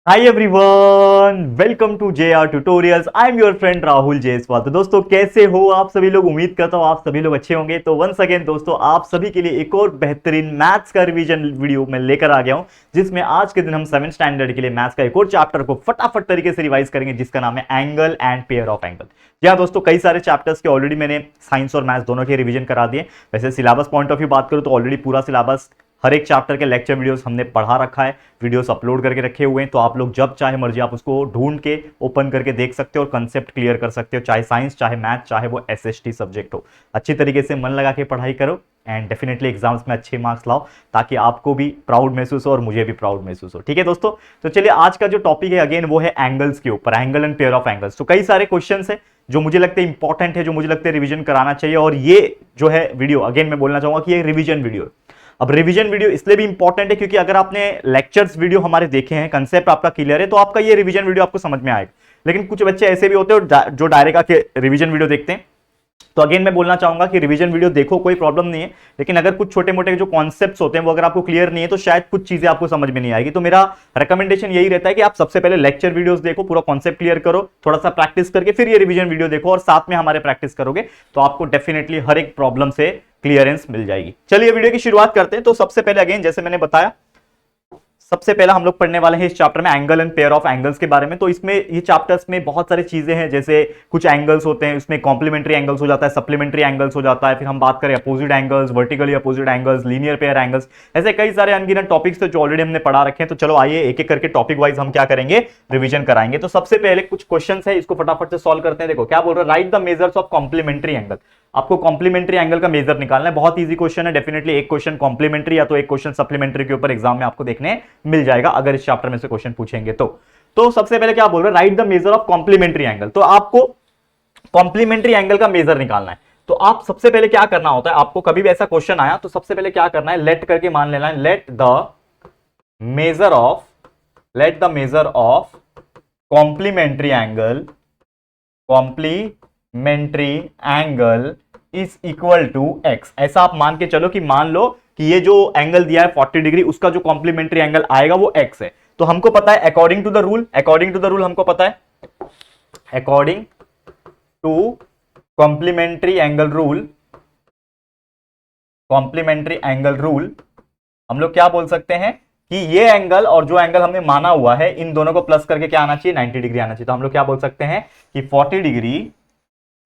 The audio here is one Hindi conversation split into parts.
Hi everyone, welcome to JR tutorials. I am your friend Rahul Jaiswal. तो दोस्तों कैसे हो आप सभी लोग? उम्मीद करता हूँ आप सभी लोग अच्छे होंगे। तो वंस अगेन दोस्तों आप सभी के लिए एक और बेहतरीन मैथ्स का रिवीजन वीडियो मैं लेकर आ गया हूँ, जिसमें आज के दिन हम 7th स्टैंडर्ड के लिए मैथ्स का एक और चैप्टर को फटाफट तरीके से रिवाइज करेंगे, जिसका नाम है angle and pair of angle. जी हाँ दोस्तों, कई सारे चैप्टर्स के ऑलरेडी मैंने साइंस और मैथ्स दोनों के रिवीजन करा दिए। वैसे सिलेबस पॉइंट ऑफ व्यू बात करूँ तो ऑलरेडी पूरा सिलेबस, हर एक चैप्टर के लेक्चर वीडियोस हमने पढ़ा रखा है, वीडियोस अपलोड करके रखे हुए हैं। तो आप लोग जब चाहे मर्जी आप उसको ढूंढ के ओपन करके देख सकते हो और कंसेप्ट क्लियर कर सकते हो, चाहे साइंस चाहे मैथ चाहे वो SST सब्जेक्ट हो। अच्छी तरीके से मन लगा के पढ़ाई करो एंड डेफिनेटली एग्जाम्स में अच्छे मार्क्स लाओ, ताकि आपको भी प्राउड महसूस हो और मुझे भी प्राउड महसूस हो। ठीक है दोस्तों, तो चलिए आज का जो टॉपिक है अगेन वो है एंगल्स के ऊपर, angle and pair of angles. तो कई सारे क्वेश्चन है जो मुझे लगते हैं इंपॉर्टेंट है, जो मुझे लगता है रिवीजन कराना चाहिए। और ये जो है वीडियो अगेन मैं बोलना चाहूंगा कि ये रिवीजन वीडियो है। अब रिवीजन वीडियो इसलिए भी इंपॉर्टेंट है क्योंकि अगर आपने लेक्चर्स वीडियो हमारे देखे हैं, कंसेप्ट आपका क्लियर है, तो आपका ये रिवीजन वीडियो आपको समझ में आएगा। लेकिन कुछ बच्चे ऐसे भी होते हैं जो डायरेक्ट आके रिवीजन वीडियो देखते हैं। तो अगेन मैं बोलना चाहूंगा कि रिवीजन वीडियो देखो, कोई प्रॉब्लम नहीं है, लेकिन अगर कुछ छोटे मोटे जो कॉन्सेप्ट्स होते हैं वो अगर आपको क्लियर नहीं है तो शायद कुछ चीजें आपको समझ में नहीं आएगी। तो मेरा रिकमेंडेशन यही रहता है कि आप सबसे पहले लेक्चर वीडियोस देखो, पूरा कॉन्सेप्ट क्लियर करो, थोड़ा सा प्रैक्टिस करके फिर ये रिवीजन वीडियो देखो, और साथ में हमारे प्रैक्टिस करोगे तो आपको डेफिनेटली हर एक प्रॉब्लम से क्लियरेंस मिल जाएगी। चलिए वीडियो की शुरुआत करते हैं। तो सबसे पहले अगेन जैसे मैंने बताया, सबसे पहला हम लोग पढ़ने वाले हैं इस चैप्टर में angle and pair of angles के बारे में। तो इसमें ये चैप्टर्स में बहुत सारी चीजें हैं, जैसे कुछ एंगल्स होते हैं, उसमें कॉम्प्लीमेंट्री एंगल्स हो जाता है, सप्लीमेंट्री एंगल्स हो जाता है, फिर हम बात करें opposite angles, vertically opposite angles, linear pair angles, ऐसे कई सारे अनगिनत टॉपिक्स थे जो ऑलरेडी हमने पढ़ा रखे हैं। तो चलो आइए एक एक करके टॉपिक वाइज हम क्या करेंगे, रिवीजन कराएंगे। तो सबसे पहले कुछ क्वेश्चन है, इसको फटाफट से सॉल्व करते हैं। देखो क्या बोल रहा है, right the measures of complementary angle. आपको कॉम्प्लीमेंट्री एंगल का मेजर निकालना है, बहुत इजी क्वेश्चन है। डेफिनेटली एक क्वेश्चन कॉम्प्लीमेंट्री या तो एक क्वेश्चन सप्लीमेंट्री के ऊपर एग्जाम में आपको देखने मिल जाएगा अगर इस चैप्टर में से क्वेश्चन पूछेंगे तो सबसे पहले क्या बोल रहे हैं, right the measure of complementary angle. तो आपको कॉम्प्लीमेंट्री एंगल का मेजर निकालना है। तो आप सबसे पहले क्या करना होता है, आपको कभी भी ऐसा क्वेश्चन आया तो सबसे पहले क्या करना है, लेट करके मान लेना है, let the measure of complementary angle is equal to x। ऐसा आप मान के चलो कि मान लो कि ये जो एंगल दिया है 40 डिग्री, उसका जो कॉम्प्लीमेंट्री एंगल आएगा वो x है। तो हमको पता है अकॉर्डिंग टू द रूल हमको पता है, according to complementary angle rule हम लोग क्या बोल सकते हैं कि ये एंगल और जो एंगल हमने माना हुआ है, इन दोनों को प्लस करके क्या आना चाहिए, 90 डिग्री आना चाहिए। तो हम लोग क्या बोल सकते हैं कि 40 डिग्री,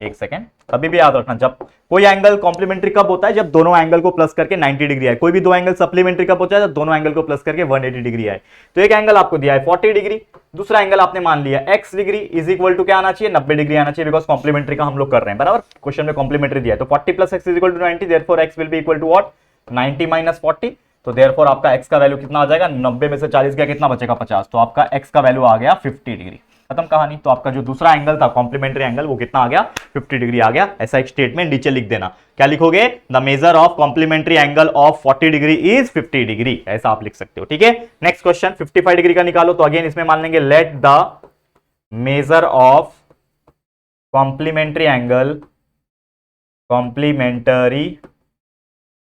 एक सेकेंड, कभी भी याद रखना, जब कोई एंगल कॉम्प्लीमेंट्री कब होता है, जब दोनों एंगल को प्लस करके 90 डिग्री आए। कोई भी दो एंगल सप्लीमेंट्री कब होता है, जब दोनों एंगल को प्लस करके 180 डिग्री आए। तो एक एंगल आपको दिया है 40 डिग्री, दूसरा एंगल आपने मान लिया x degree, is equal to क्या आना चाहिए, 90 डिग्री आना चाहिए, बिकॉज कॉम्प्लीमेंट्री का हम लोग कर रहे हैं, बराबर। क्वेश्चन में कॉम्प्लीमेंट्री दिया है, तो 40 plus x is equal to 90, therefore x will be equal to what, 90 minus 40। तो देयरफॉर आपका x का वैल्यू कितना आ जाएगा, 90 में से 40 गया, कितना बचेगा, 50। तो आपका x का वैल्यू आ गया 50 डिग्री, खत्म कहानी। तो आपका जो दूसरा एंगल था कॉम्प्लीमेंट्री एंगल, वो कितना आ गया, 50 डिग्री आ गया। ऐसा एक स्टेटमेंट नीचे लिख देना, क्या लिखोगे, the measure of complementary angle of 40 degree is 50 degree, ऐसा आप लिख सकते हो। ठीक है, नेक्स्ट क्वेश्चन 55 डिग्री का निकालो। तो अगेन इसमें मान लेंगे, let the measure of complementary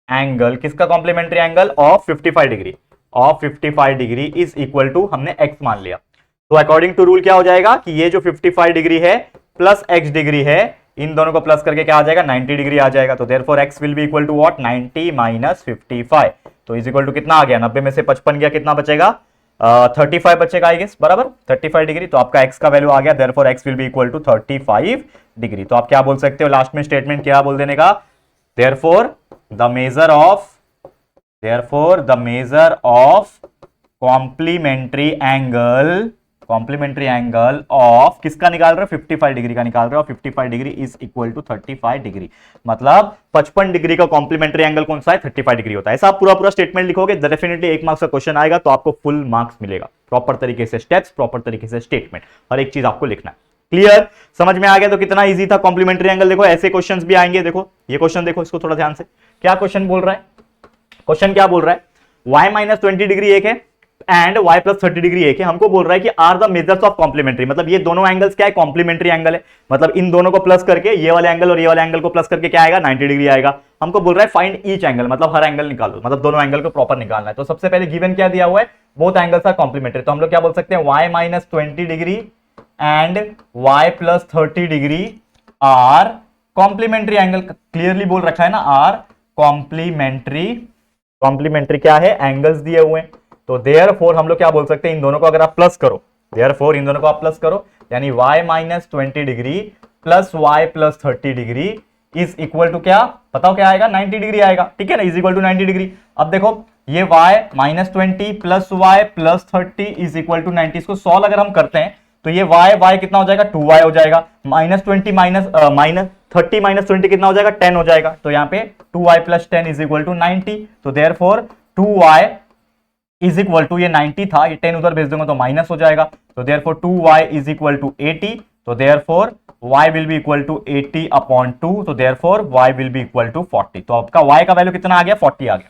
angle, किसका complementary angle, of 55 degree is equal to, हमने x मान लिया। तो अकॉर्डिंग टू रूल क्या हो जाएगा कि ये जो 55 डिग्री है प्लस x डिग्री है, इन दोनों को प्लस करके क्या आ जाएगा, 90 डिग्री आ जाएगा। तो therefore x will be equal to what, 90 minus 55। तो इज इक्वल टू कितना आ गया, 90 में से 55 गया, कितना बचेगा, 35 बचेगा आई गेस, बराबर, 35 डिग्री। तो आपका x का वैल्यू आ गया, therefore x will be equal to 35 degree. तो आप क्या बोल सकते हो लास्ट में स्टेटमेंट क्या बोल देने का, therefore the measure of complementary angle of, किसका निकाल रहे हो, 55 डिग्री का निकाल रहे हो, 55 degree is equal to 35 degree. मतलब 55 डिग्री का कॉम्प्लीमेंट्री एंगल कौन सा है, 35 डिग्री होता है। ऐसा आप पूरा स्टेटमेंट लिखोगे, डेफिनेटली 1 मार्क्स का क्वेश्चन आएगा तो आपको फुल मार्क्स मिलेगा। प्रॉपर तरीके से स्टेप्स, प्रॉपर तरीके से स्टेटमेंट, हर एक चीज आपको लिखना है। क्लियर, समझ में आ गया? तो कितना इजी था कॉम्प्लीमेंट्री एंगल। देखो ऐसे क्वेश्चंस भी आएंगे, देखो ये क्वेश्चन देखो, इसको थोड़ा ध्यान से, क्या क्वेश्चन बोल रहा है, क्वेश्चन क्या बोल रहा है, y माइनस 20 डिग्री एक है, एंड y प्लस 30 डिग्री एक है, हमको बोल रहा है कि are the measures of complementary, मतलब ये दोनों एंगल्स क्या है, कॉम्प्लीमेंट्री एंगल है, मतलब इन दोनों को प्लस करके ये वाले एंगल और ये वाले एंगल को प्लस करके क्या आएगा, 90 डिग्री आएगा। हमको बोल रहा है फाइंड ईच एंगल, मतलब हर एंगल निकालो, मतलब दोनों एंगल को प्रॉपर निकालना है। तो सबसे पहले गिवन क्या दिया हुआ है, बोथ एंगल्स आर कॉम्प्लीमेंट्री, तो हम लोग क्या बोल सकते हैं, y minus 20 degree and y plus 30 degree are complementary angle, clearly बोल रखा है ना, आर कॉम्प्लीमेंट्री, कॉम्प्लीमेंट्री क्या है, एंगल्स दिए हुए हैं। तो देयरफॉर हम लोग क्या बोल सकते हैं, इन दोनों को अगर आप प्लस करो, देयरफॉर इन दोनों को आप प्लस करो, यानी y minus 20 degree plus y plus 30 degree is equal to क्या, बताओ क्या आएगा, 90 डिग्री आएगा, ठीक है ना, इज इक्वल टू 90 डिग्री। अब देखो ये y minus 20 plus y plus 30 is equal to 90, इसको सॉल्व अगर हम करते हैं तो ये y कितना हो जाएगा, 2y हो जाएगा, माइनस 20 माइनस 30 माइनस 20 कितना हो जाएगा, 10 हो जाएगा, तो यहाँ पे 2y plus 10 is equal to 90। तो therefore 2y is equal to, ये 90 था, ये 10 उधर भेज दूंगा तो माइनस हो जाएगा, तो therefore 2y is equal to 80, तो therefore y will be equal to 80 upon 2, तो therefore y will be equal to 40। तो आपका y का वैल्यू कितना आ गया, 40 आ गया,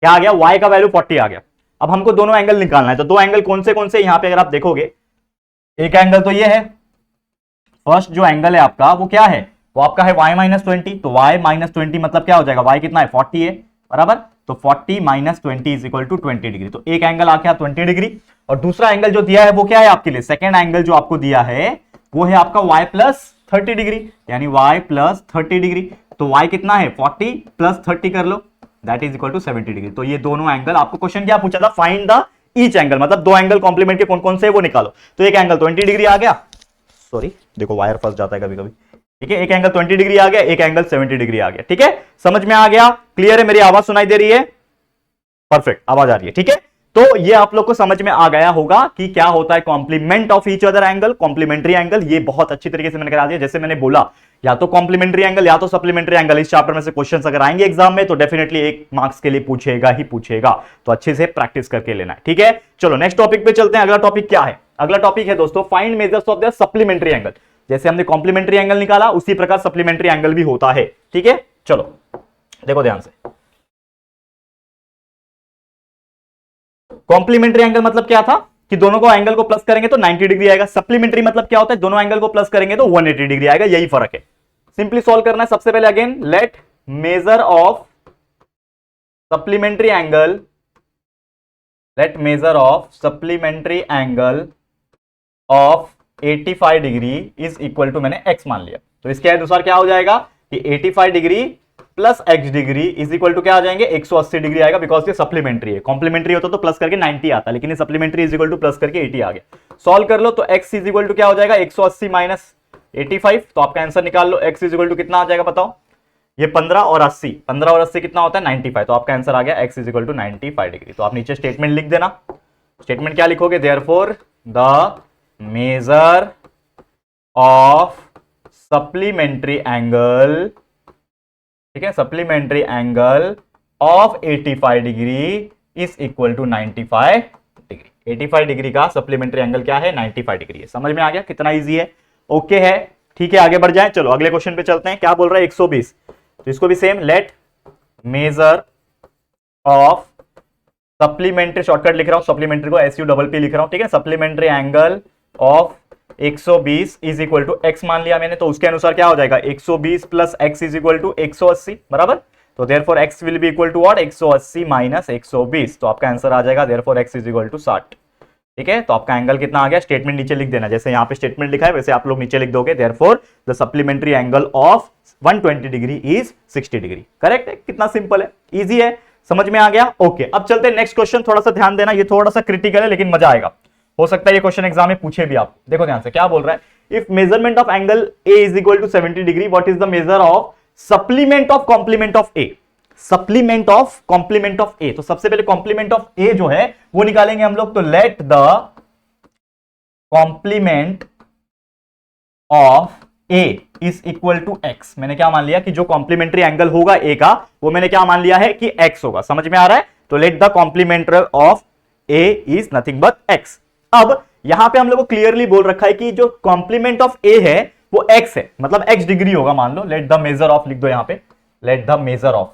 क्या आ गया, y का वैल्यू 40 आ गया। अब हमको दोनों एंगल निकालना है, तो दो एंगल कौन से यहां पे अगर आप देखोगे, एक एंगल तो ये है, फर्स्ट जो एंगल है आपका वो क्या है, वो आपका है y माइनस 20, तो y माइनस 20 मतलब क्या हो जाएगा, y कितना है, 40 है, बराबर, तो 40 minus 20 is equal to 20 degree, तो एक एंगल आ गया 20 डिग्री, और दूसरा एंगल जो दिया है वो क्या है आपके लिए, सेकेंड एंगल जो आपको दिया है वो है आपका y प्लस 30 डिग्री, यानी y प्लस 30 डिग्री, तो y कितना है, 40 प्लस 30 कर लो, that is equal to 70 degree. तो ये दोनों एंगल, आपको क्वेश्चन क्या पूछा था, फाइंड द ईच एंगल, मतलब दो एंगल कॉम्प्लीमेंट के कौन कौन से वो निकालो, तो एक एंगल 20 डिग्री आ गया, सॉरी देखो वायर फंस जाता है कभी कभी, ठीक है, एक एंगल 20 डिग्री आ गया, एक एंगल 70 डिग्री आ गया, ठीक है, समझ में आ गया, क्लियर है, मेरी आवाज सुनाई दे रही है, परफेक्ट आवाज आ रही है, ठीक है। तो ये आप लोग को समझ में आ गया होगा कि क्या होता है complement of each other angle, complementary angle, ये बहुत अच्छी तरीके से मैंने करा दिया। जैसे मैंने बोला, या तो कॉम्प्लीमेंट्री एंगल या तो सप्लीमेंट्री एंगल, इस चैप्टर में से क्वेश्चंस अगर आएंगे एग्जाम में तो डेफिनेटली 1 मार्क्स के लिए पूछेगा ही पूछेगा, तो अच्छे से प्रैक्टिस करके लेना है, ठीक है। चलो नेक्स्ट टॉपिक पे चलते हैं। अगला टॉपिक क्या है, अगला टॉपिक है दोस्तों find measures of the supplementary angle. जैसे हमने कॉम्प्लीमेंट्री एंगल निकाला उसी प्रकार सप्लीमेंट्री एंगल भी होता है, ठीक है। चलो देखो ध्यान से, कॉम्प्लीमेंट्री एंगल मतलब क्या था कि दोनों को एंगल को प्लस करेंगे तो 90 डिग्री आएगा, सप्लीमेंट्री मतलब क्या होता है, दोनों एंगल को प्लस करेंगे तो 180 डिग्री आएगा, यही फर्क है। सिंपली सॉल्व करना है। सबसे पहले again let measure of supplementary angle, let measure of supplementary angle of 85 degree is equal to, मैंने x मान लिया, तो इसके अनुसार क्या हो जाएगा कि 85 degree plus x degree is equal to क्या आ जाएंगे, 180 डिग्री आएगा, बिकॉज ये सप्लीमेंट्री है। कॉम्प्लीमेंट्री होता तो प्लस करके 90 आता, लेकिन ये supplementary is equal two plus करके 80 आ गया। सॉल्व कर लो तो x इज इक्वल टू क्या हो जाएगा, 180 माइनस 85, तो आपका आंसर निकाल लो, x इज इक्वल टू कितना आ जाएगा बताओ, ये 15 और 80, 15 और 80 कितना होता है 95, तो आपका आंसर आ गया x is equal to 95 degree. तो आप नीचे स्टेटमेंट लिख देना, स्टेटमेंट क्या लिखोगे, therefore the measure of supplementary angle, ठीक है, supplementary angle of 85 degree is equal to 95 degree. 85 degree का सप्लीमेंट्री एंगल क्या है, 95 डिग्री है। समझ में आ गया, कितना इजी है, ओके है, ठीक है, आगे बढ़ जाएं। चलो अगले क्वेश्चन पे चलते हैं। क्या बोल रहा है 120, तो इसको भी same, let measure of supplementary, shortcut लिख रहा हूं, सप्लीमेंट्री को SU लिख रहा हूं, ठीक है, supplementary angle of 120 is equal to x मान लिया मैंने, तो उसके अनुसार क्या हो जाएगा, 120 plus x is equal to 180, बराबर, तो therefore x will be equal to what, 180 minus 120, तो आपका आंसर आ जाएगा therefore x is equal to 60, ठीक है। तो आपका एंगल कितना आ गया, स्टेटमेंट नीचे लिख देना, जैसे यहाँ पे स्टेटमेंट लिखा है वैसे आप लोग नीचे लिख दोगे, therefore the supplementary angle of 120 degree is 60 degree. Correct है, कितना सिंपल है, इजी है, समझ में आ गया, ओके। अब चलते हैं नेक्स्ट क्वेश्चन, थोड़ा सा ध्यान देना, ये थोड़ा सा क्रिटिकल है लेकिन मजा आएगा, हो सकता है ये क्वेश्चन एग्जाम में पूछे भी आप। देखो ध्यान से, क्या बोल रहा है, if measurement of angle A is equal to 70 degree, what is the measure of supplement of complement of A, supplement of complement of A. तो सबसे पहले कॉम्प्लीमेंट ऑफ ए जो है वो निकालेंगे हम लोग, तो let the complement of A is equal to x. मैंने क्या मान लिया कि जो कॉम्प्लीमेंट्री एंगल होगा ए का वो मैंने क्या मान लिया है कि एक्स होगा, समझ में आ रहा है। तो let the complement of A is nothing but x. अब यहां पे हम लोग को क्लियरली बोल रखा है कि जो कॉम्प्लीमेंट ऑफ ए है वो एक्स है, मतलब एक्स डिग्री होगा, मान लो। लेट द मेजर ऑफ लिख दो यहां पे, let the measure of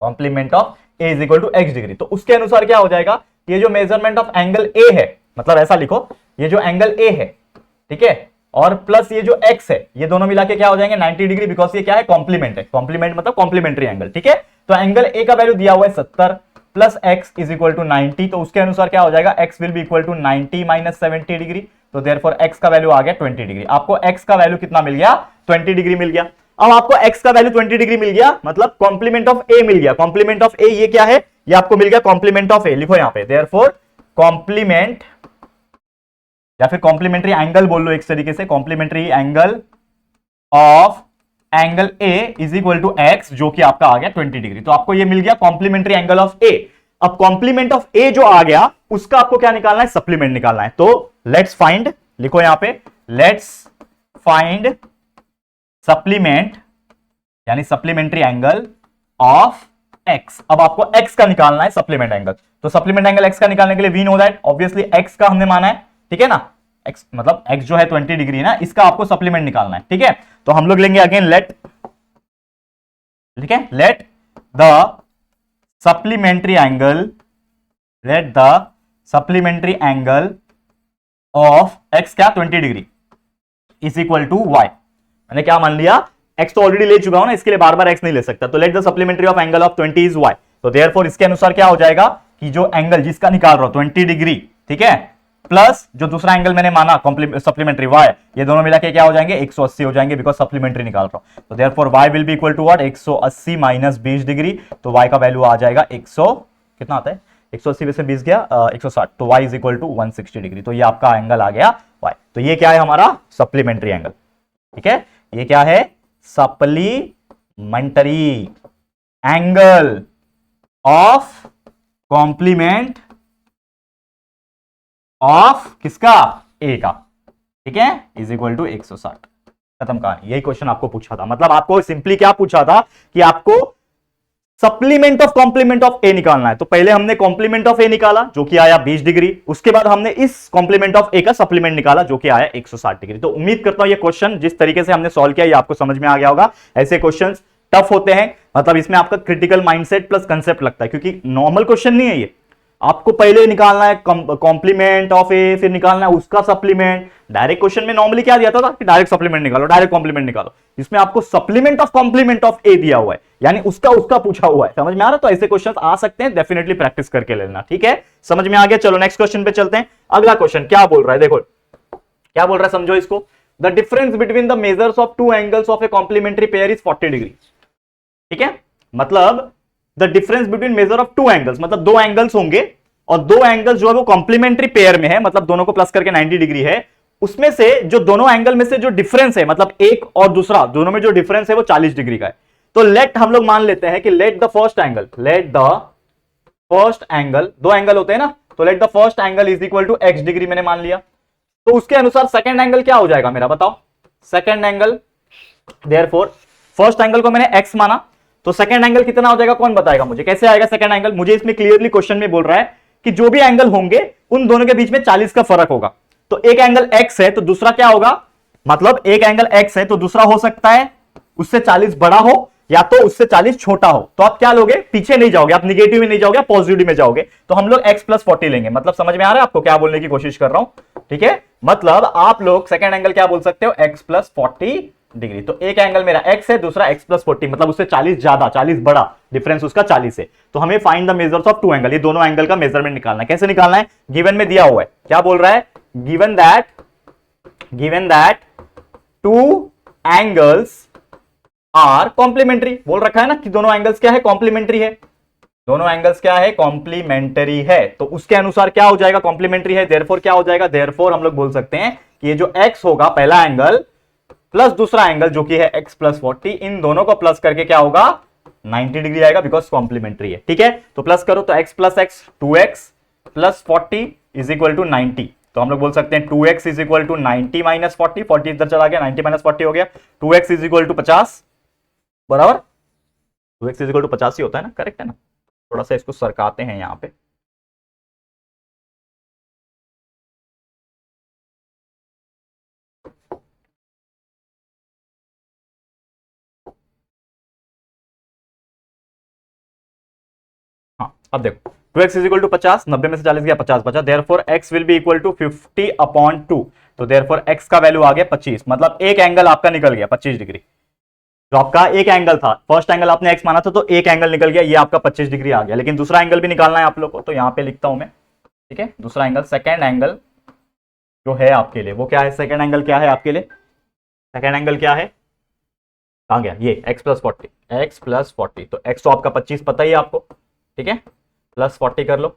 complement of A is equal to x degree. तो उसके अनुसार क्या हो जाएगा, ये जो मेजरमेंट ऑफ एंगल ए है, मतलब ऐसा लिखो, ये जो एंगल ए है, ठीक है, और प्लस ये जो एक्स है, ये दोनों मिला के क्या हो जाएंगे 90 डिग्री, बिकॉज ये क्या है, कॉम्प्लीमेंट है। कॉम्प्लीमेंट मतलब कॉम्प्लीमेंट्री एंगल, ठीक है। तो एंगल ए का वैल्यू दिया हुआ है 70 plus x is equal to 90, तो उसके अनुसार क्या हो जाएगा, x will be equal to 90 minus 70 degree. तो देयरफॉर एक्स का वैल्यू आ गया 20 डिग्री। आपको एक्स का वैल्यू कितना मिल गया, 20 डिग्री मिल गया। अब आपको एक्स का वैल्यू 20 डिग्री मिल गया, मतलब कॉम्प्लीमेंट ऑफ ए मिल गया। कॉम्प्लीमेंट ऑफ ए ये क्या है, ये आपको मिल गया कॉम्प्लीमेंट ऑफ ए, लिखो यहां पे देयरफॉर कॉम्प्लीमेंट, या फिर कॉम्प्लीमेंट्री एंगल बोल लो एक तरीके से, complementary angle of angle A is equal to x, जो कि आपका आ गया 20 डिग्री। तो आपको ये मिल गया कॉम्प्लीमेंट्री एंगल ऑफ ए। अब कॉम्प्लीमेंट ऑफ ए जो आ गया, उसका आपको क्या निकालना है, सप्लीमेंट निकालना है। तो लेट्स फाइंड, लिखो यहां पे, लेट्स फाइंड सप्लीमेंट, यानी सप्लीमेंट्री एंगल ऑफ एक्स। अब आपको एक्स का निकालना है सप्लीमेंट एंगल। तो सप्लीमेंट एंगल एक्स का निकालने के लिए we know that obviously x का हमने माना है, ठीक है ना, एक्स मतलब एक्स जो है 20 डिग्री है ना, इसका आपको सप्लीमेंट निकालना है, ठीक है। तो हम लोग लेंगे अगेन लेट, ठीक है, let the supplementary angle, let the supplementary angle of x क्या 20 degree is equal to y. मैंने क्या मान लिया, एक्स तो ऑलरेडी ले चुका हूं ना, इसके लिए बार बार एक्स नहीं ले सकता। तो let the supplementary of angle of 20 is y. तो देयरफॉर इसके अनुसार क्या हो जाएगा कि जो एंगल जिसका निकाल रहा हूं 20 डिग्री, ठीक है, प्लस जो दूसरा एंगल मैंने माना सप्लीमेंट्री वाई, ये दोनों मिला के क्या हो जाएंगे 180 हो जाएंगे, बिकॉज सप्लीमेंट्री निकाल रहा हूं। तो therefore y will be equal to what, 180 minus 20 degree. तो वाई का वैल्यू आ जाएगा 100, कितना आता है 180 में से 20 गया 160। तो y is equal to 160 degree. तो ये आपका एंगल आ गया वाई। तो ये क्या है हमारा सप्लीमेंट्री एंगल, ठीक है। ये क्या है, supplementary angle of complement of किसका, ए का, ठीक है, इज इक्वल टू 160। खत्म कहानी। यही क्वेश्चन आपको पूछा था, मतलब आपको सिंपली क्या पूछा था कि आपको सप्लीमेंट ऑफ कॉम्प्लीमेंट ऑफ ए निकालना है। तो पहले हमने कॉम्प्लीमेंट ऑफ ए निकाला जो कि आया 20 डिग्री, उसके बाद हमने इस कॉम्प्लीमेंट ऑफ ए का सप्लीमेंट निकाला जो कि आया 160 डिग्री। तो उम्मीद करता हूं ये क्वेश्चन जिस तरीके से हमने सॉल्व किया ये आपको समझ में आ गया होगा। ऐसे क्वेश्चंस टफ होते हैं, मतलब इसमें आपका क्रिटिकल माइंडसेट प्लस कंसेप्ट लगता है, क्योंकि नॉर्मल क्वेश्चन नहीं है ये। आपको पहले निकालना है कॉम्प्लीमेंट ऑफ ए, फिर निकालना है उसका सप्लीमेंट। डायरेक्ट क्वेश्चन में नॉर्मली क्या दिया था कि डायरेक्ट सप्लीमेंट निकालो, डायरेक्ट कॉम्प्लीमेंट निकालो। इसमें आपको सप्लीमेंट ऑफ कॉम्प्लीमेंट ऑफ ए दिया हुआ है, यानी उसका उसका पूछा हुआ है। समझ में आ रहा है? तो ऐसे क्वेश्चंस आ सकते हैं, डेफिनेटली प्रैक्टिस करके लेना, ठीक है। समझ में आ गया? चलो नेक्स्ट क्वेश्चन पे चलते हैं। अगला क्वेश्चन क्या बोल रहा है, देखो क्या बोल रहा है, समझो इसको। The difference between the measures of two angles of a complementary pair is 40 degree, ठीक है। मतलब the difference between measure of two angles, मतलब दो एंगल्स होंगे और दो एंगल्स जो है वो कॉम्प्लीमेंट्री पेयर में है, मतलब दोनों को प्लस करके 90 डिग्री है। उसमें से जो दोनों एंगल में से जो डिफरेंस है, मतलब एक और दूसरा, दोनों में जो डिफरेंस है वो 40 डिग्री का है। तो लेट हम लोग मान लेते हैं कि let the first angle, let the first angle, दो एंगल होते हैं ना, तो let the first angle is equal to x degree मैंने मान लिया। तो उसके अनुसार सेकंड एंगल क्या हो जाएगा मेरा, बताओ। Second angle, therefore first angle को मैंने एक्स माना, तो सेकंड एंगल कितना हो जाएगा, कौन बताएगा मुझे, कैसे आएगा सेकंड एंगल। मुझे इसमें क्लियरली क्वेश्चन में बोल रहा है कि जो भी एंगल होंगे उन दोनों के बीच में 40 का फर्क होगा। तो एक एंगल x है तो दूसरा क्या होगा, मतलब एक एंगल x है तो दूसरा हो सकता है उससे 40 बड़ा हो या तो उससे 40 छोटा हो। तो आप क्या लोगे, पीछे नहीं जाओगे, आप निगेटिव में नहीं जाओगे, आप पॉजिटिव में जाओगे। तो हम लोग x प्लस 40 लेंगे। मतलब समझ में आ रहा है आपको क्या बोलने की कोशिश कर रहा हूं, ठीक है। मतलब आप लोग सेकंड एंगल क्या बोल सकते हो, x प्लस 40 डिग्री। तो एक एंगल मेरा x है, दूसरा x प्लस 40, मतलब उससे 40 ज्यादा, 40 बड़ा, डिफरेंस उसका 40 है। तो हमें find the measures of two angle, ये दोनों एंगल का मेजरमेंट निकालना है। कैसे निकालना है, गिवन में दिया हुआ है, क्या बोल रहा है, given that two angles are complementary, बोल रखा है ना कि दोनों एंगल्स क्या है, कॉम्प्लीमेंट्री है। दोनों एंगल्स क्या है, कॉम्प्लीमेंट्री है। तो उसके अनुसार क्या हो जाएगा, कॉम्प्लीमेंट्री है, देयरफॉर क्या हो जाएगा, देयरफॉर हम लोग बोल सकते हैं कि ये जो x होगा पहला एंगल प्लस दूसरा एंगल जो कि है x प्लस 40, इन दोनों को प्लस करके क्या होगा 90 डिग्री आएगा, बिकॉज कॉम्प्लीमेंट्री है, ठीक है। तो प्लस करो तो x plus x 2x plus 40 is equal to 90। तो हम लोग बोल सकते हैं 2x is equal to 90 minus 40, 40 इधर चला गया, 90 माइनस 40 हो गया, 2x इज इक्वल टू 50 बराबर, 2x इज इक्वल टू 50 ही होता है ना, करेक्ट है ना। थोड़ा सा इसको सरकाते हैं यहां पे, अब देखो 2x इज इक्वल टू 50, 90 में से 40 गया 50 बचा, therefore x will be equal to 50/2, तो देयरफॉर x का वैल्यू आ गया 25, मतलब एक एंगल आपका निकल गया 25 डिग्री। जो आपका एक एंगल था, फर्स्ट एंगल आपने x माना था तो एक एंगल निकल गया, ये आपका 25 डिग्री आ गया, लेकिन दूसरा एंगल भी निकालना है आप लोग को, तो यहां पे लिखता हूं मैं, ठीक है। दूसरा एंगल, सेकेंड एंगल जो है आपके लिए वो क्या है, सेकेंड एंगल क्या है आपके लिए, सेकेंड एंगल क्या है, आ गया ये x प्लस 40, x प्लस 40, तो x तो आपका 25 पता ही है आपको, ठीक है, प्लस 40 कर लो,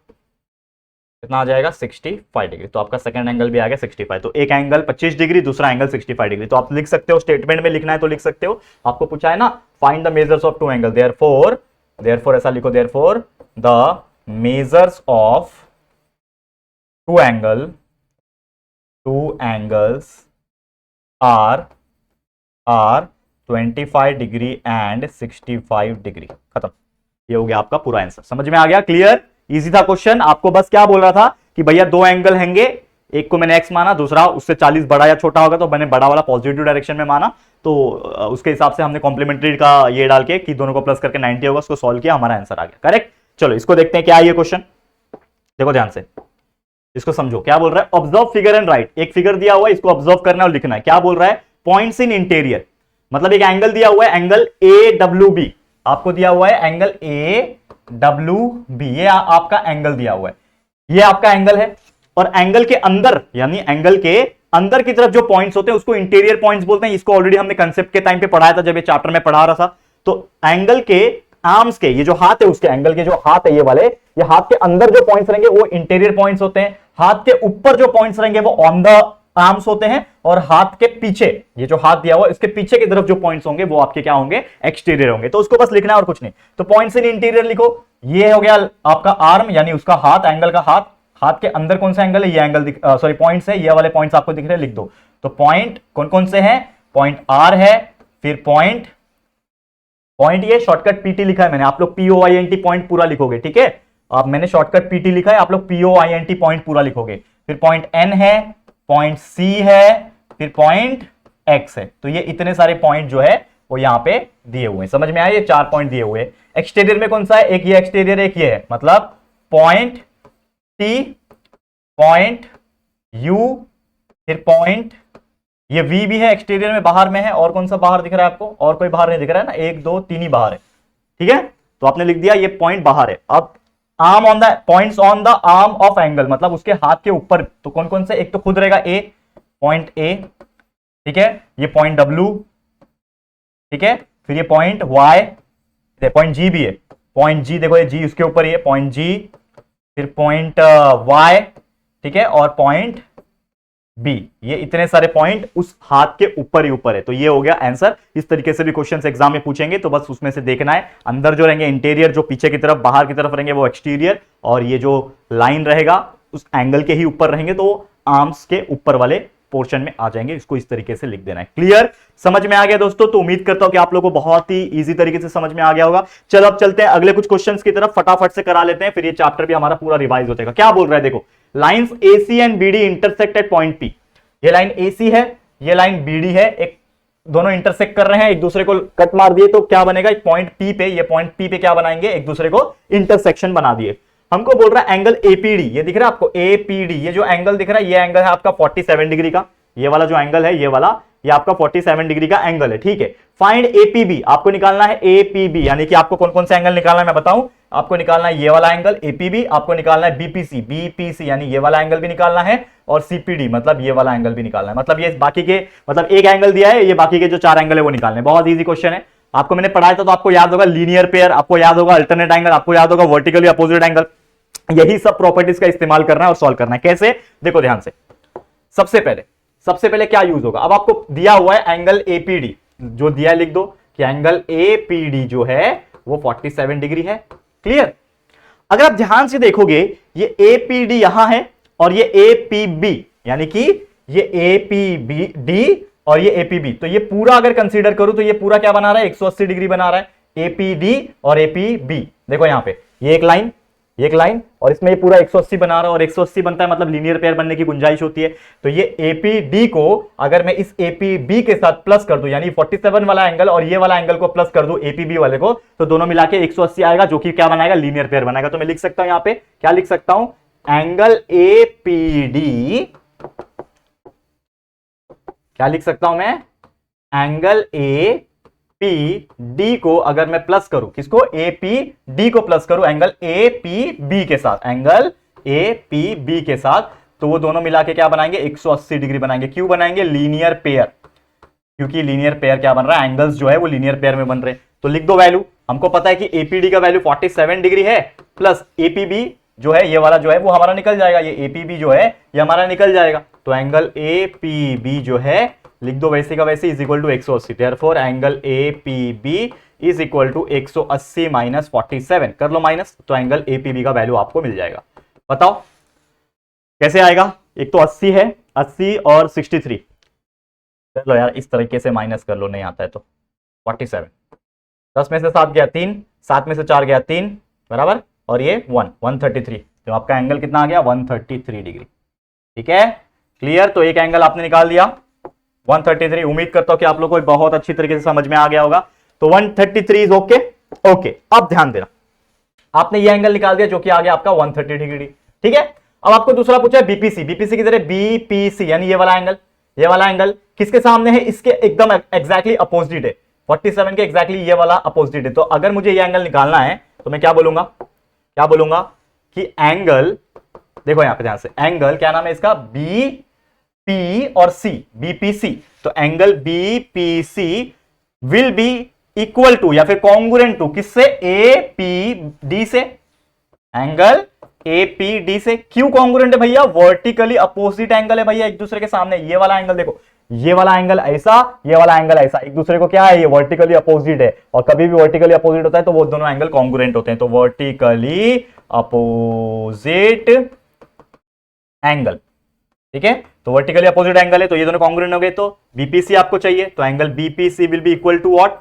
कितना आ जाएगा 65 डिग्री, तो आपका सेकंड एंगल भी आ गया 65, तो एक एंगल 25 डिग्री, दूसरा एंगल 65 डिग्री, तो आप लिख सकते हो, स्टेटमेंट में लिखना है तो लिख सकते हो, आपको पूछा है ना find the measures of two angle, therefore ऐसा लिखो, therefore the measures of two angles are 25 degree and 65 degree, खत्म। ये हो गया आपका पूरा आंसर, समझ में आ गया, क्लियर, इजी था क्वेश्चन। आपको बस क्या बोल रहा था कि भैया दो एंगल हैंगे, एक को मैंने x माना, दूसरा उससे 40 बड़ा या छोटा होगा तो मैंने बड़ा वाला पॉजिटिव डायरेक्शन में माना, तो उसके हिसाब से हमने कॉम्प्लीमेंट्री का ये डाल के कि दोनों को प्लस करके 90 होगा, उसको सॉल्व किया, हमारा आंसर आ गया, करेक्ट। चलो इसको देखते हैं क्या है ये क्वेश्चन, देखो ध्यान से, इसको समझो क्या बोल रहा है, ऑब्जर्व फिगर एंड राइट, एक फिगर दिया हुआ है, इसको ऑब्जर्व करना है और लिखना है, क्या बोल रहा है, पॉइंट्स इन इंटीरियर, मतलब एक एंगल दिया हुआ है, एंगल AWB, आपको दिया हुआ है एंगल AWB, ये आपका एंगल दिया हुआ है, ये आपका एंगल है, और एंगल के अंदर, यानी एंगल के अंदर की तरफ जो पॉइंट्स होते हैं उसको इंटीरियर पॉइंट्स बोलते हैं, इसको ऑलरेडी हमने कंसेप्ट के टाइम पे पढ़ाया था जब ये चैप्टर में पढ़ा रहा था। तो एंगल के आर्म्स के, ये जो हाथ है उसके, एंगल के जो हाथ है ये वाले, ये हाथ के अंदर जो पॉइंट्स रहेंगे वो इंटीरियर पॉइंट्स होते हैं, हाथ के ऊपर जो पॉइंट्स रहेंगे वो ऑन द आर्म्स होते हैं, और हाथ के पीछे, ये जो हाथ दिया हुआ है इसके पीछे की तरफ जो पॉइंट्स होंगे वो आपके क्या होंगे, एक्सटीरियर होंगे, तो उसको बस लिखना है और कुछ नहीं। तो पॉइंट्स इन इंटीरियर लिखो, ये हो गया आपका आर्म यानी उसका हाथ, एंगल का हाथ, हाथ के अंदर कौन सा एंगल है, ये एंगल सॉरी पॉइंट्स है, ये वाले पॉइंट्स आपको दिख रहे हैं, लिख दो। तो पॉइंट कौन कौन से हैं, पॉइंट R है, फिर पॉइंट ये शॉर्टकट PT लिखा है मैंने, आप लोग POINT पॉइंट पूरा लिखोगे, ठीक है, आप मैंने शॉर्टकट PT लिखा है, आप लोग POINT पॉइंट पूरा लिखोगे, फिर पॉइंट N है, पॉइंट C है, फिर पॉइंट X है, तो ये इतने सारे पॉइंट जो है वो यहां पे दिए हुए हैं, समझ में आया, ये 4 पॉइंट दिए हुए हैं। एक्सटीरियर में कौन सा है, एक ये एक्सटीरियर, एक ये है, मतलब पॉइंट T, पॉइंट U, फिर पॉइंट ये V भी है, एक्सटीरियर में बाहर में है, और कौन सा बाहर दिख रहा है आपको, और कोई बाहर नहीं दिख रहा है ना, 1 2 3 ही बाहर है, ठीक है, तो आपने लिख दिया ये पॉइंट बाहर है। अब arm on the points on the arm of angle, मतलब उसके हाथ के ऊपर, तो कौन कौन से, एक तो खुद रहेगा A, पॉइंट A, ठीक है, ये पॉइंट W, ठीक है, फिर ये पॉइंट Y, पॉइंट G भी है, पॉइंट G देखो, ये G उसके ऊपर ही है, पॉइंट G, फिर पॉइंट Y, ठीक है, और पॉइंट B, ये इतने सारे पॉइंट उस हाथ के ऊपर ही ऊपर है, तो ये हो गया आंसर। इस तरीके से भी क्वेश्चन एग्जाम में पूछेंगे, तो बस उसमें से देखना है, अंदर जो रहेंगे इंटीरियर, जो पीछे की तरफ बाहर की तरफ रहेंगे वो एक्सटीरियर, और ये जो लाइन रहेगा उस एंगल के ही ऊपर रहेंगे, तो आर्म्स के ऊपर वाले पोर्शन में आ जाएंगे, इसको इस तरीके से लिख देना है। क्लियर, समझ में आ गया दोस्तों, तो उम्मीद करता हूं कि आप लोगों को बहुत ही इजी तरीके से समझ में आ गया होगा। चलो अब चलते हैं अगले कुछ क्वेश्चंस की तरफ, फटाफट से करा लेते हैं, फिर ये चैप्टर भी हमारा पूरा रिवाइज हो जाएगा। क्या बोल रहा है, देखो, lines AC and BD intersect at point P, ये लाइन AC है, ये लाइन BD है, एक दोनों इंटरसेक्ट कर रहे हैं, एक दूसरे को कट मार दिए, तो क्या बनेगा, एक पॉइंट P पे, ये पॉइंट P पे क्या बनाएंगे, एक दूसरे को इंटरसेक्शन बना दिए। हमको बोल रहा है एंगल APD, ये दिख रहा है आपको APD, ये जो एंगल दिख रहा है ये एंगल है आपका 47 डिग्री का, ये वाला जो एंगल है ये वाला, ये आपका 47 डिग्री का एंगल है, ठीक है। फाइंड APB, आपको निकालना है APB, यानी कि आपको कौन कौन सा एंगल निकालना है मैं बताऊं, आपको निकालना है ये वाला एंगल APB, आपको निकालना है BPC यानी ये वाला एंगल भी निकालना है, और CPD मतलब ये वाला एंगल भी निकालना है, मतलब ये बाकी के, मतलब एक एंगल दिया है, ये बाकी के जो 4 एंगल है वो निकालने हैं। बहुत ईजी क्वेश्चन है, आपको मैंने पढ़ाया था तो आपको याद होगा, लीनियर पेयर आपको याद होगा, अल्टरनेट एंगल आपको याद होगा, वर्टिकली अपोजिट एंगल, यही सब प्रॉपर्टीज का इस्तेमाल करना है और सॉल्व करना है। कैसे, देखो ध्यान से, सबसे पहले क्या यूज होगा, अब आपको दिया हुआ है एंगल APD, जो दिया है लिख दो कि एंगल APD जो है वो 47 डिग्री है। क्लियर, अगर आप ध्यान से देखोगे ये APD यहां है और ये APB, यानी कि ये APBD और ये APB, तो ये पूरा अगर कंसीडर करूं तो ये पूरा क्या बना रहा है, 180 डिग्री बना रहा है, APD और APB। देखो यहां पे ये एक लाइन, ये एक लाइन, और इसमें ये पूरा 180 बना रहा है, और 180 बनता है मतलब लीनियर पेयर बनने की गुंजाइश होती है। तो ये एपीडी को अगर मैं इस एपीबी के साथ प्लस कर दूं, यानी 47 वाला एंगल और ये वाला एंगल को प्लस कर दूं एपीबी वाले को, तो दोनों मिला के 180 आएगा, जो कि क्या बनाएगा, लीनियर पेयर बनाएगा। तो मैं लिख सकता हूं यहां पे, क्या लिख सकता हूं, एंगल एपीडी, क्या लिख सकता हूं मैं, एंगल ए पी डी को अगर मैं प्लस करूं, किसको, ए पी डी को प्लस करूं एंगल ए पी बी के साथ, एंगल ए पी बी के साथ, तो वो दोनों मिला के क्या बनाएंगे, 180 डिग्री बनाएंगे। क्यों बनाएंगे, लीनियर पेयर, क्योंकि लीनियर पेयर क्या बन रहा है, एंगल्स जो है वो लीनियर पेयर में बन रहे हैं। तो लिख दो वैल्यू, हमको पता है कि एपीडी का वैल्यू 47 डिग्री है, प्लस एपीबी जो है ये वाला जो है वो हमारा निकल जाएगा, ये एपीबी जो है ये हमारा निकल जाएगा। तो एंगल एपीबी जो है, लिख दो वैसे का वैसे, is equal to 180। Therefore angle APB is equal to 180 minus 47, कर लो माइनस, तो एंगल एपीबी का वैल्यू आपको मिल जाएगा। बताओ कैसे आएगा, एक तो 80 है, 80 और 63, कर लो यार इस तरीके से माइनस कर लो, नहीं आता है तो 47, 10 में से 7 गया 3, 7 में से 4 गया 3, बराबर, और ये 133, तो आपका एंगल कितना आ गया, 133 डिग्री। ठीक है, क्लियर। तो एक एंगल आपने निकाल दिया 133, उम्मीद करता हूं कि आप लोगों को बहुत अच्छी तरीके से समझ में आ गया होगा। तो 133 इज ओके। ओके, अब ध्यान देना, आपने ये एंगल निकाल दिया जो कि आ गया आपका 130 डिग्री। ठीक है, अब आपको दूसरा पूछा है बीपीसी, बीपीसी की तरह बीपीसी यानी ये वाला एंगल, ये वाला एंगल किसके सामने है, इसके एकदम एग्जैक्टली अपोजिट है, 47 के एग्जैक्टली ये वाला अपोजिट है। तो अगर मुझे ये एंगल निकालना है तो मैं क्या बोलूंगा, क्या बोलूंगा कि एंगल, देखो यहां पे ध्यान से, एंगल क्या नाम है इसका, बी पी और सी, बीपीसी। तो angle BPC will be equal to या फिर कॉन्ग्रुएंट टू किससे, एपीडी से, एंगल एपीडी से। क्यों कॉन्ग्रुएंट है भैया, वर्टिकली अपोजिट एंगल है भैया एक दूसरे के सामने। ये वाला एंगल देखो, ये वाला एंगल ऐसा, ये वाला एंगल ऐसा, एक दूसरे को क्या है, ये वर्टिकली अपोजिट है, और कभी भी वर्टिकली अपोजिट होता है तो वो दोनों एंगल कॉन्ग्रुएंट होते हैं। तो वर्टिकली अपोजिट एंगल, ठीक है, तो वर्टिकली अपोजिट एंगल है तो ये दोनों कॉन्ग्रुएंट हो गए। तो बीपीसी आपको चाहिए, तो angle BPC will be equal to what,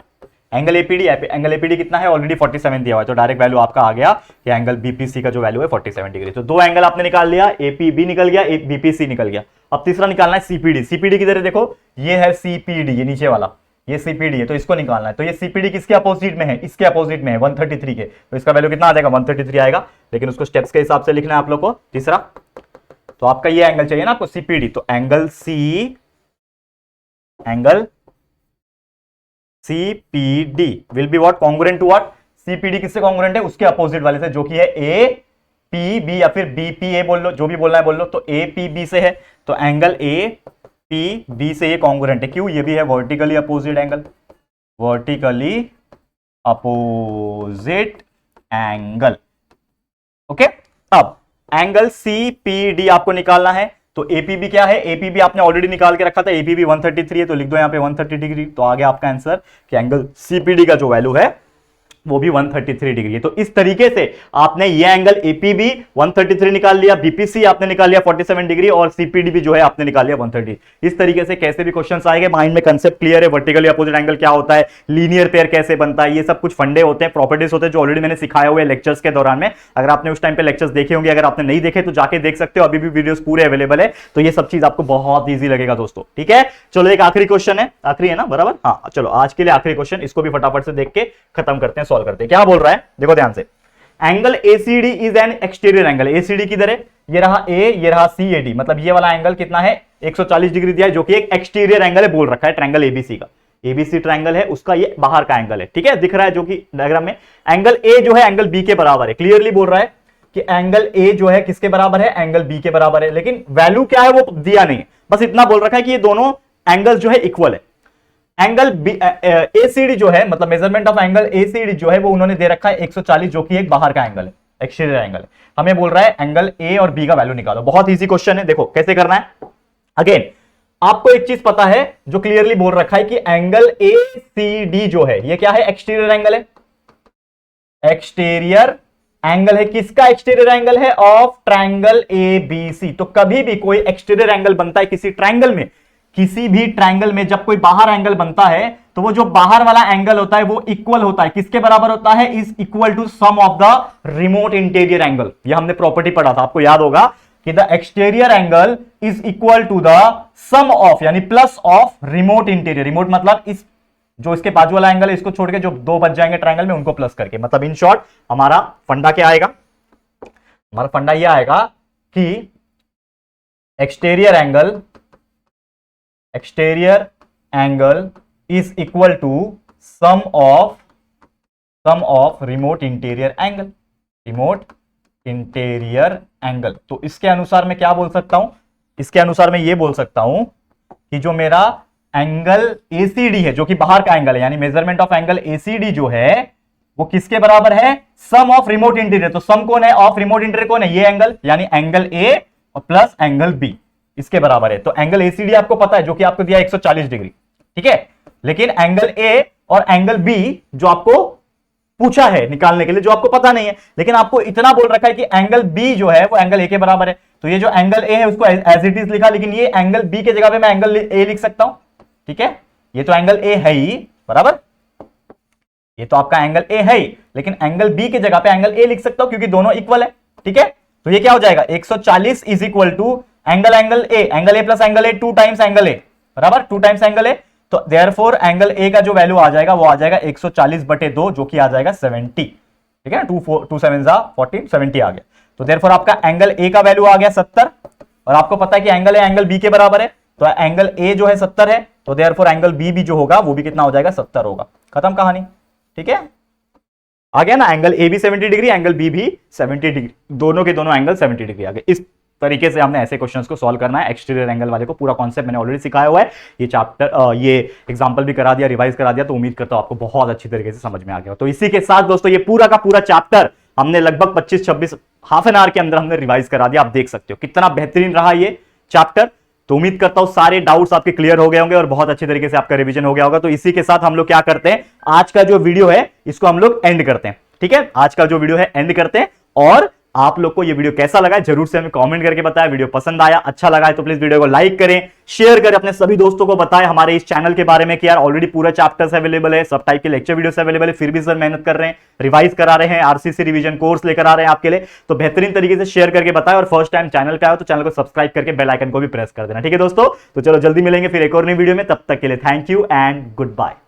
angle APD. Angle APD कितना है, ऑलरेडी 47 दिया हुआ है, तो डायरेक्ट वैल्यू आपका आ गया कि एंगल बीपीसी का जो वैल्यू है 47 डिग्री। तो दो एंगल आपने निकाल लिया, एपीबी निकल गया, बीपीसी निकल गया। अब तीसरा निकालना है सीपीडी। सीपीडी की तरह देखो, ये है सीपीडी, ये नीचे वाला, ये सीपीडी है, तो इसको निकालना है। तो ये सीपीडी किसके अपोजिट में है, इसके अपोजिट में है, 133 के, तो इसका वैल्यू कितना आ जाएगा, 133 आएगा, लेकिन उसको स्टेप्स के हिसाब से लिखना है आप लोग को। तीसरा, तो आपका ये एंगल चाहिए ना आपको सीपीडी, तो angle CPD will be what, congruent to what, CPD किससे कॉन्ग्रुएंट है, उसके अपोजिट वाले से, जो कि है ए पी बी या फिर बीपीए बोल लो, जो भी बोलना है बोल लो। तो ए पी बी से है, तो एंगल ए पी बी से ये कॉन्ग्रुएंट है। क्यों, ये भी है vertically opposite angle, vertically opposite angle. Okay, अब एंगल सीपीडी आपको निकालना है। तो एपीबी क्या है, एपीबी आपने ऑलरेडी निकाल के रखा था, एपीबी 133 है, तो लिख दो यहां पे 130 डिग्री। तो आ गया आपका आंसर कि एंगल सीपीडी का जो वैल्यू है वो भी 133 डिग्री है। तो इस तरीके से आपने ये एंगल एपीबी 133 निकाल लिया, बीपीसी आपने निकाल लिया 47 डिग्री, और सीपीडी भी जो है आपने निकाल लिया 130। इस तरीके से कैसे भी क्वेश्चंस आएंगे, माइंड में कंसेप्ट क्लियर है, वर्टिकली अपोजिट एंगल क्या होता है, लीनियर पेयर कैसे बनता है, ये सब कुछ फंडे होते हैं, प्रॉपर्टीज होते हैं, जो ऑलरेडी मैंने सिखाया हुआ है लेक्चर्स के दौरान में। अगर आपने उस टाइम पे लेक्चर्स देखे होंगे, अगर आपने नहीं देखे तो जाके देख सकते हो, अभी भी वीडियोस पूरे अवेलेबल है। तो ये सब चीज आपको बहुत ईजी लगेगा दोस्तों। ठीक है, चलो एक आखिरी क्वेश्चन है, आखिरी है ना, बराबर, हाँ चलो आज के लिए आखिरी क्वेश्चन, इसको भी फटाफट से देख के खत्म करते हैं, सॉल्व करते हैं। क्या बोल रहा है, देखो ध्यान से, angle ACD is an exterior angle. ACD की तरह ये रहा ए, ये रहा सीएडी, मतलब ये वाला एंगल कितना है, 140 डिग्री दिया है, जो कि एक एक्सटीरियर एंगल है, बोल रखा है ट्रायंगल एबीसी का, एबीसी ट्रायंगल है उसका, ये बाहर का एंगल है। ठीक है, दिख रहा है जो कि डायग्राम में, एंगल ए जो है एंगल बी के बराबर है, क्लियरली बोल रहा है कि एंगल ए जो है किसके बराबर है, एंगल बी के बराबर है, लेकिन वैल्यू क्या है वो दिया नहीं, बस इतना बोल रखा है कि ये दोनों एंगल जो है इक्वल है। एंगल एसीडी जो है, मतलब मेजरमेंट ऑफ एंगल एसीडी जो है वो उन्होंने दे रखा है 140, जो कि एक बाहर का एंगल है, एक्सटीरियर एंगल है। हमें बोल रहा है एंगल ए और बी का वैल्यू निकालो। बहुत इजी क्वेश्चन है, देखो कैसे करना है। अगेन आपको एक चीज पता है जो क्लियरली बोल रखा है कि एंगल एसीडी जो है ये क्या है, एक्सटीरियर एंगल है, एक्सटीरियर एंगल है, किसका एक्सटीरियर एंगल है, ऑफ ट्रायंगल एबीसी। तो कभी भी कोई एक्सटीरियर एंगल बनता है किसी ट्रायंगल में, किसी भी ट्रायंगल में जब कोई बाहर एंगल बनता है तो वो जो बाहर वाला एंगल होता है वो इक्वल होता है, किसके बराबर होता है, is equal to sum of the remote interior angle. ये हमने प्रॉपर्टी पढ़ा था, आपको याद होगा कि the exterior angle is equal to the sum of यानी plus of remote interior. Remote मतलब इस जो इसके बाजू वाला एंगल है इसको छोड़ के जो दो बच जाएंगे ट्रायंगल में उनको प्लस करके, मतलब इन शॉर्ट हमारा फंडा क्या आएगा, हमारा फंडा यह आएगा कि exterior angle is equal to sum of remote interior angle. तो इसके अनुसार मैं क्या बोल सकता हूं, इसके अनुसार मैं ये बोल सकता हूं कि जो मेरा एंगल ACD है जो कि बाहर का एंगल है, यानी मेजरमेंट ऑफ एंगल ACD जो है वो किसके बराबर है, सम ऑफ रिमोट इंटीरियर। तो सम कौन है, ऑफ रिमोट इंटीरियर कौन है, ये एंगल यानी एंगल A और प्लस एंगल B इसके बराबर है। तो एंगल ACD आपको पता है जो कि आपको दिया 140 डिग्री, ठीक है। लेकिन एंगल A और एंगल B जो आपको पूछा है निकालने के लिए, जो आपको पता नहीं है, लेकिन आपको इतना बोल रखा है कि एंगल B जो है वो एंगल A के बराबर है। तो ये जो एंगल A है उसको एज इट इज लिखा, लेकिन ये एंगल B के जगह पे मैं एंगल A लिख सकता हूं, ठीक है। ये तो एंगल A है ही, बराबर, ये तो आपका एंगल A है ही, लेकिन एंगल B के जगह पे एंगल A लिख सकता हूं क्योंकि दोनों इक्वल है, ठीक है। तो ये क्या हो जाएगा, 140 is equal to angle A plus angle A 2 times angle A, बराबर 2 टाइम्स एंगल A। तो देयरफॉर एंगल A का जो वैल्यू आ जाएगा वो आ जाएगा 140/2 जो कि आ जाएगा 70, ठीक है। 2 7 40 70 आ गया। तो देयरफॉर आपका एंगल A का वैल्यू आ गया 70 और आपको पता है कि एंगल A एंगल B के बराबर है, तो एंगल A जो है 70 है, तो देयरफॉर एंगल B भी जो होगा वो भी कितना हो जाएगा, 70 होगा। खत्म कहानी, ठीक है। आ गया ना, एंगल A भी 70 डिग्री, एंगल B भी 70 डिग्री, दोनों के दोनों एंगल 70 डिग्री आ गए। इस तरीके से हमने ऐसे क्वेश्चंस को सॉल्व करना है। एक्सटीरियर एंगल वाले को पूरा कॉन्सेप्ट मैंने ऑलरेडी सिखाया हुआ है, ये चैप्टर ये एग्जांपल भी करा दिया, रिवाइज करा दिया, तो उम्मीद करता हूं आपको बहुत अच्छी तरीके से समझ में आ गया। तो इसी के साथ दोस्तों ये पूरा का पूरा चैप्टर हमने लगभग 25-26 हाफ एन आवर के अंदर हमने रिवाइज करा दिया। आप देख सकते हो कितना बेहतरीन रहा ये चैप्टर। तो उम्मीद करता हूं सारे डाउट्स आपके क्लियर हो गए होंगे और बहुत अच्छे तरीके से आपका रिवीजन हो गया होगा। तो इसी के साथ हम लोग क्या करते हैं, आज का जो वीडियो है इसको हम लोग एंड करते हैं, ठीक है। आज का जो वीडियो है एंड करते हैं, और आप लोग को ये वीडियो कैसा लगा है जरूर से हमें कमेंट करके बताएं। वीडियो पसंद आया, अच्छा लगा है तो प्लीज वीडियो को लाइक करें, शेयर करें, अपने सभी दोस्तों को बताएं हमारे इस चैनल के बारे में कि यार ऑलरेडी पूरा चैप्टर्स अवेलेबल है, सब टाइप के लेक्चर वीडियोस अवेलेबल है, फिर भी सर मेहनत कर रहे हैं, रिवाइज करा रहे हैं, आरसीसी रिवीजन कोर्स लेकर आ रहे हैं आपके लिए। तो बेहतरीन तरीके से शेयर करके बताएं, और फर्स्ट टाइम चैनल पे आए तो चैनल को सब्सक्राइब करके बेल आइकन को भी प्रेस कर देना, ठीक है दोस्तों। तो चलो जल्दी मिलेंगे फिर एक और नई वीडियो में, तब तक के लिए thank you and good bye.